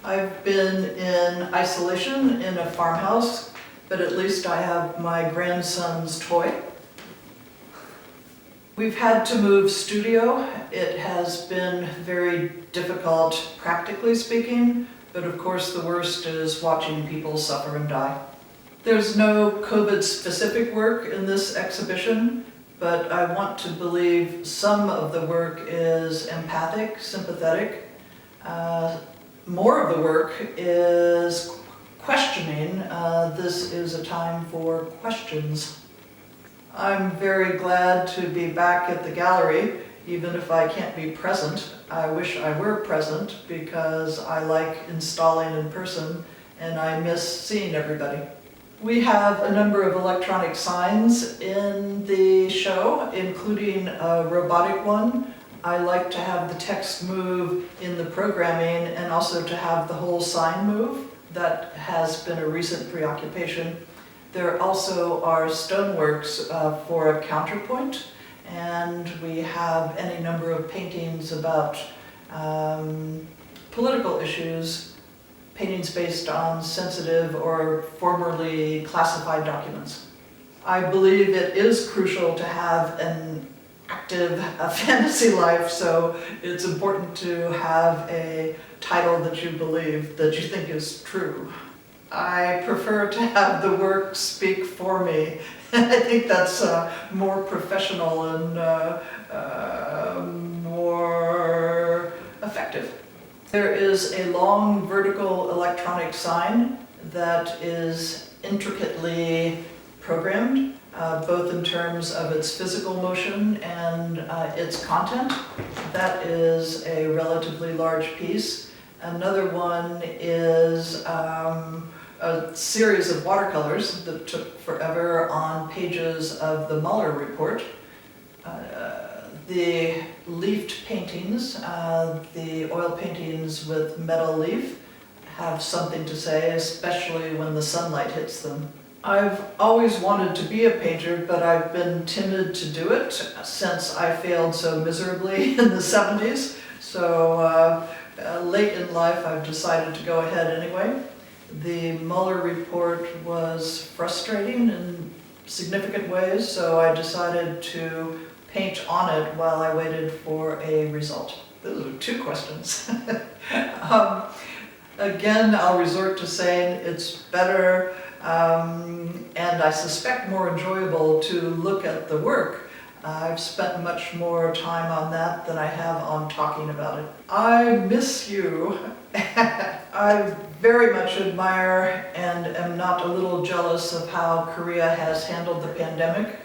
I've been in isolation in a farmhouse, but at least I have my grandson's toy. We've had to move studio. It has been very difficult, practically speaking, but of course the worst is watching people suffer and die. There's no COVID-specific work in this exhibition, but I want to believe some of the work is empathic, sympathetic. More of the work is questioning. This is a time for questions. I'm very glad to be back at the gallery, even if I can't be present. I wish I were present because I like installing in person and I miss seeing everybody. We have a number of electronic signs in the show, including a robotic one. I like to have the text move in the programming and also to have the whole sign move. That has been a recent preoccupation. There also are stoneworks for a counterpoint, and we have any number of paintings about political issues, paintings based on sensitive or formerly classified documents. I believe it is crucial to have an active fantasy life, so it's important to have a title that you believe, that you think is true. I prefer to have the work speak for me. I think that's more professional and more effective. There is a long vertical electronic sign that is intricately programmed, both in terms of its physical motion and its content. That is a relatively large piece. Another one is a series of watercolors that took forever on pages of the Mueller report. The leafed paintings, the oil paintings with metal leaf, have something to say, especially when the sunlight hits them. I've always wanted to be a painter, but I've been timid to do it since I failed so miserably in the 70s. So late in life, I've decided to go ahead anyway. The Mueller report was frustrating in significant ways, so I decided to paint on it while I waited for a result. Those are two questions. Again, I'll resort to saying it's better and I suspect more enjoyable to look at the work. I've spent much more time on that than I have on talking about it. I miss you. I very much admire and am not a little jealous of how Korea has handled the pandemic.